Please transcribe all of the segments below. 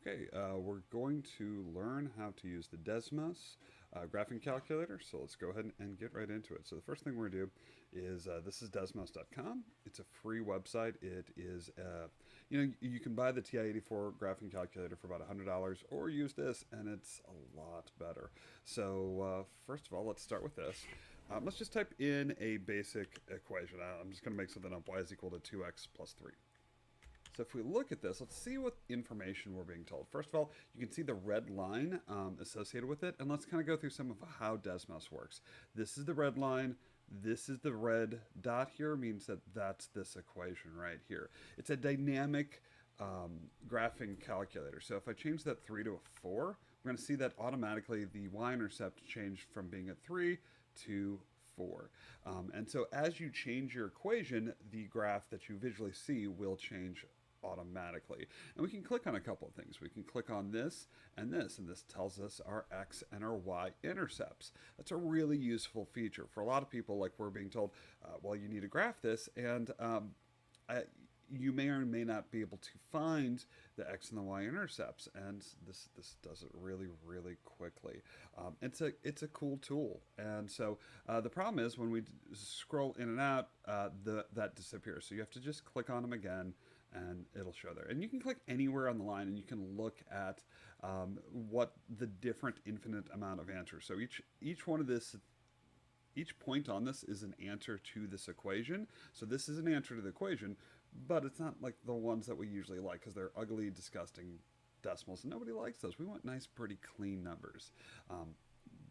Okay, we're going to learn how to use the DESMOS graphing calculator. So let's go ahead and get right into it. So the first thing we're going to do is this is desmos.com. It's a free website. It is, you can buy the TI-84 graphing calculator for about $100 or use this and it's a lot better. So first of all, let's start with this. Let's just type in a basic equation. I'm just going to make something up. Y is equal to 2x plus 3. So if we look at this, let's see what information we're being told. First of all, you can see the red line associated with it, and let's kind of go through some of how DESMOS works. This is the red line. This is the red dot here, means that that's this equation right here. It's a dynamic graphing calculator. So if I change that 3 to a 4, we're going to see that automatically the y-intercept changed from being at 3 to 4. And so as you change your equation, the graph that you visually see will change automatically. And we can click on a couple of things. We can click on this, and this tells us our x and our y intercepts. That's a really useful feature. For a lot of people, like we're being told, well, you need to graph this, and you may or may not be able to find the x and the y intercepts, and this does it really quickly. It's a cool tool, and so the problem is when we scroll in and out, that disappears. So you have to just click on them again, and it'll show there. And you can click anywhere on the line, and you can look at what the different infinite amount of answers. So each one of this. Each point on this is an answer to this equation. So this is an answer to the equation, but it's not like the ones that we usually like because they're ugly, disgusting decimals, and nobody likes those. We want nice, pretty, clean numbers.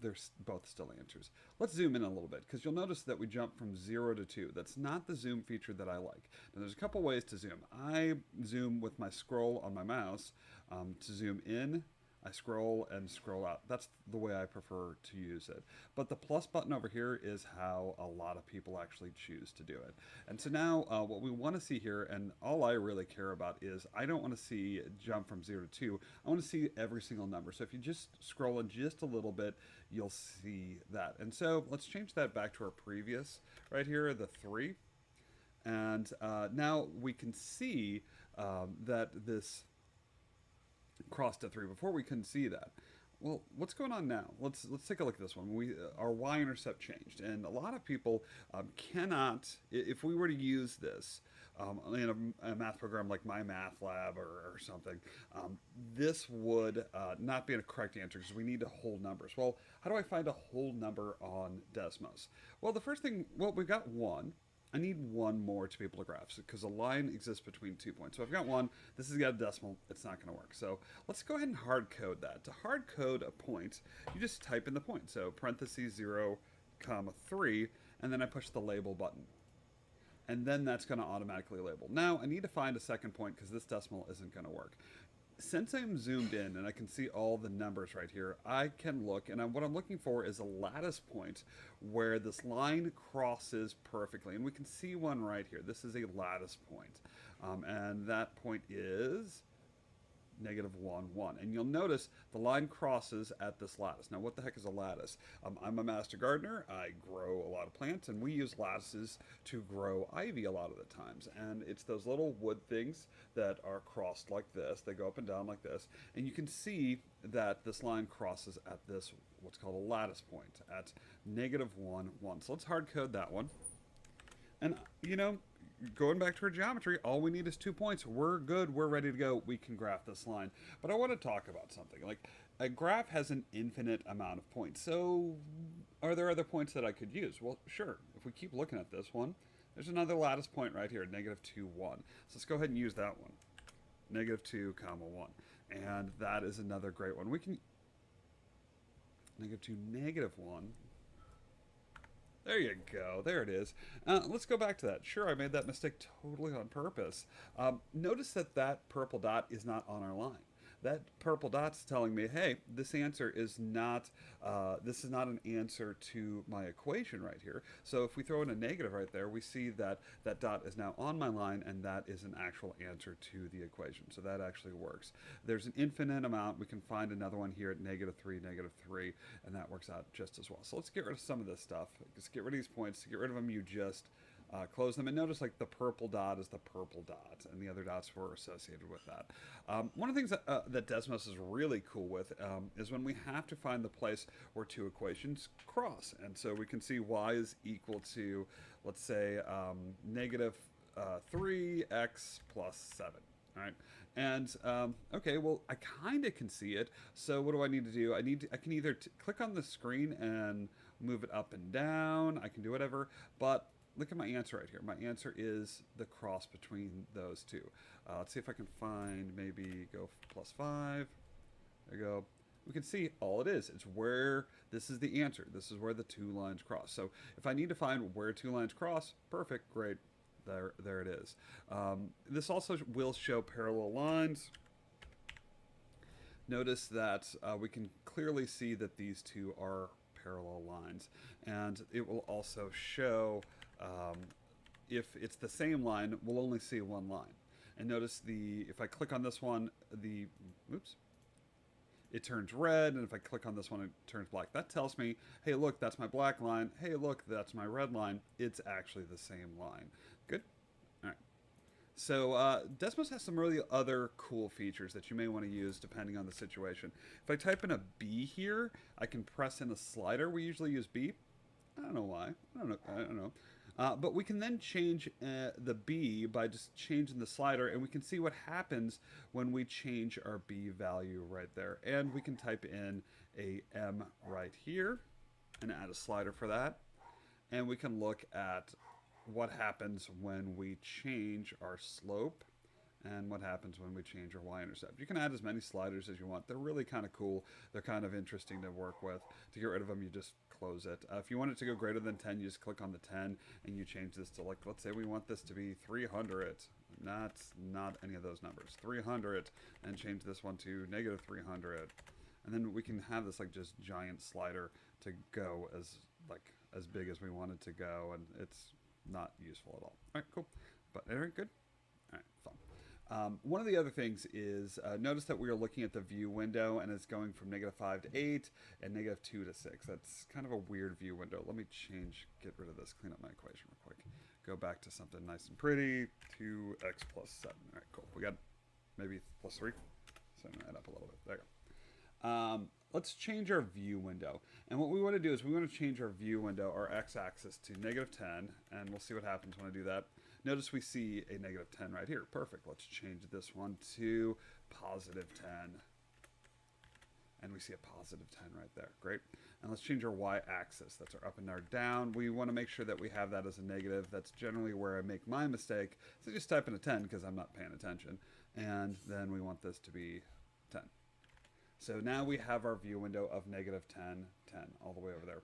They're both still answers. Let's zoom in a little bit because you'll notice that we jump from 0 to 2. That's not the zoom feature that I like. Now there's a couple ways to zoom. I zoom with my scroll on my mouse to zoom in. I scroll and scroll out. That's the way I prefer to use it. But the plus button over here is how a lot of people actually choose to do it. And so now what we want to see here, and all I really care about is I don't want to see jump from 0 to 2. I want to see every single number. So if you just scroll in just a little bit, you'll see that. And so let's change that back to our previous right here, the 3. And now we can see that this crossed at 3. Before we couldn't see that. Well, what's going on now? Let's take a look at this one. Our y-intercept changed, and a lot of people cannot. If we were to use this in a math program like My Math Lab or something, this would not be a correct answer because we need to whole numbers. Well, how do I find a whole number on Desmos? Well, the first thing, we've got 1. I need one more to be able to graph because a line exists between 2 points. So I've got 1. This has got a decimal. It's not going to work. So let's go ahead and hard code that. To hard code a point, you just type in the point. So parentheses 0, comma 3, and then I push the label button. And then that's going to automatically label. Now I need to find a second point because this decimal isn't going to work. Since I'm zoomed in and I can see all the numbers right here, I can look, and what I'm looking for is a lattice point where this line crosses perfectly. And we can see one right here. This is a lattice point. And that point is -1, 1. And you'll notice the line crosses at this lattice. Now, what the heck is a lattice? I'm a master gardener. I grow a lot of plants, and we use lattices to grow ivy a lot of the times. And it's those little wood things that are crossed like this. They go up and down like this. And you can see that this line crosses at this, what's called a lattice point, at -1, 1. So let's hard code that one. And, going back to our geometry, all we need is 2 points. We're good. We're ready to go. We can graph this line. But I want to talk about something. Like, a graph has an infinite amount of points. So are there other points that I could use? Well, sure. If we keep looking at this one, there's another lattice point right here, -2, 1. So let's go ahead and use that one. -2, comma 1. And that is another great one. We can -2, -1. There you go. There it is. Let's go back to that. Sure, I made that mistake totally on purpose. Notice that purple dot is not on our line. That purple dot's telling me, hey, this answer is not, this is not an answer to my equation right here. So if we throw in a negative right there, we see that that dot is now on my line, and that is an actual answer to the equation. So that actually works. There's an infinite amount. We can find another one here at -3, -3, and that works out just as well. So let's get rid of some of this stuff. Let's get rid of these points. To get rid of them, you just close them. And notice like the purple dot is the purple dot, and the other dots were associated with that. One of the things that Desmos is really cool with is when we have to find the place where two equations cross. And so we can see y is equal to, let's say, negative 3x plus 7. All right. And, okay, well, I kind of can see it. So what do I need to do? I can either click on the screen and move it up and down. I can do whatever. But look at my answer right here. My answer is the cross between those two. Let's see if I can find, maybe go plus 5. There you go. We can see all it is. It's where, this is the answer. This is where the two lines cross. So if I need to find where two lines cross, perfect, great. There it is. This also will show parallel lines. Notice that we can clearly see that these two are parallel lines. And it will also show, if it's the same line, we'll only see one line. And notice if I click on this one, it turns red, and if I click on this one, it turns black. That tells me, hey, look, that's my black line. Hey, look, that's my red line. It's actually the same line. Good? All right. So Desmos has some really other cool features that you may want to use depending on the situation. If I type in a B here, I can press in a slider. We usually use B. I don't know why. I don't know. But we can then change the B by just changing the slider, and we can see what happens when we change our B value right there. And we can type in a M right here and add a slider for that. And we can look at what happens when we change our slope and what happens when we change our y-intercept. You can add as many sliders as you want. They're really kind of cool. They're kind of interesting to work with. To get rid of them, you just close it. If you want it to go greater than 10, you just click on the 10 and you change this to, like, let's say we want this to be 300. Not any of those numbers. 300, and change this one to negative 300. And then we can have this like just giant slider to go as big as we want it to go, and it's not useful at all. All right, cool. But all right, good. All right, fun. One of the other things is notice that we are looking at the view window, and it's going from -5 to 8 and -2 to 6. That's kind of a weird view window. Let me get rid of this, clean up my equation real quick. Go back to something nice and pretty. 2x plus 7. All right, cool. We got maybe plus 3. Setting that up a little bit. There you go. Let's change our view window. And what we want to do is we want to change our view window, our x-axis, to -10, and we'll see what happens when I do that. Notice we see a -10 right here. Perfect. Let's change this one to +10. And we see a +10 right there. Great. And let's change our y-axis. That's our up and our down. We want to make sure that we have that as a negative. That's generally where I make my mistake. So just type in a 10 because I'm not paying attention. And then we want this to be 10. So now we have our view window of -10, 10, all the way over there.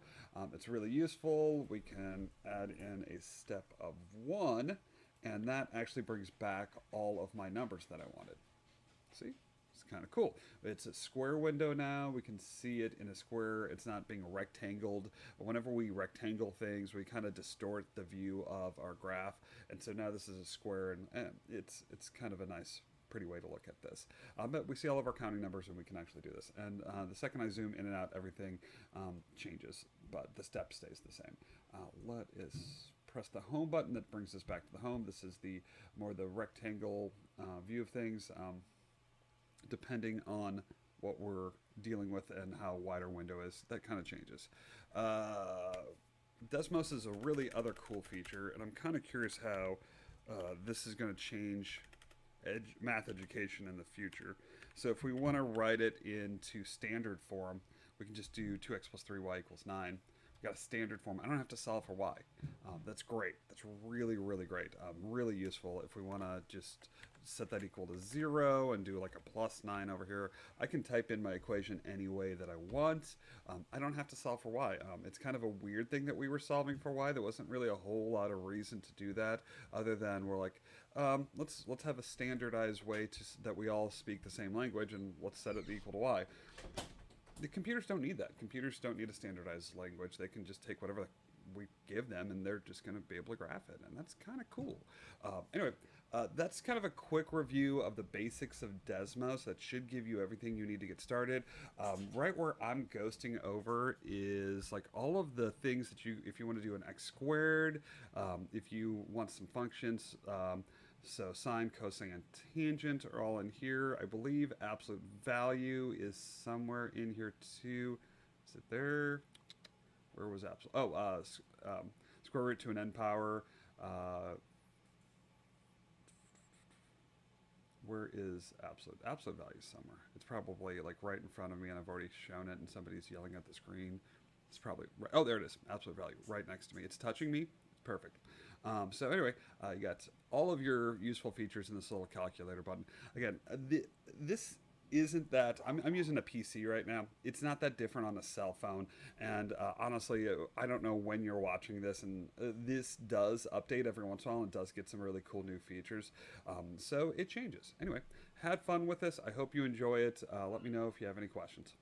It's really useful. We can add in a step of 1, and that actually brings back all of my numbers that I wanted. See? It's kind of cool. It's a square window now. We can see it in a square. It's not being rectangled. Whenever we rectangle things, we kind of distort the view of our graph. And so now this is a square, and it's kind of a nice, pretty way to look at this. But we see all of our counting numbers, and we can actually do this. And the second I zoom in and out, everything changes, but the step stays the same. Let us press the home button. That brings us back to the home. This is the rectangle view of things, depending on what we're dealing with and how wide our window is. That kind of changes. Desmos is a really other cool feature, and I'm kind of curious how this is going to change math education in the future. So if we want to write it into standard form, we can just do 2x plus 3y equals 9. We've got a standard form. I don't have to solve for y. That's great. That's really, really great. Really useful. If we want to just set that equal to 0 and do like a plus 9 over here, I can type in my equation any way that I want. I don't have to solve for y. It's kind of a weird thing that we were solving for y. There wasn't really a whole lot of reason to do that, other than we're like, let's have a standardized way that we all speak the same language, and let's set it equal to y. The computers don't need that. Computers don't need a standardized language. They can just take whatever we give them, and they're just going to be able to graph it, and that's kind of cool. Anyway, that's kind of a quick review of the basics of Desmos. That should give you everything you need to get started. Right where I'm ghosting over is like all of the things that if you want to do an x squared, if you want some functions, so sine, cosine, and tangent are all in here. I believe absolute value is somewhere in here too. Is it there? Where was absolute? Oh, square root to an n power. Where is absolute? Absolute value somewhere. It's probably like right in front of me, and I've already shown it, and somebody's yelling at the screen. It's probably right. Oh, there it is. Absolute value right next to me. It's touching me. Perfect. So anyway, you got all of your useful features in this little calculator button. Again, this isn't that I'm using a PC right now. It's not that different on a cell phone, and honestly, I don't know when you're watching this, and this does update every once in a while and does get some really cool new features. So it changes. Anyway, had fun with this. I hope you enjoy it. Let me know if you have any questions.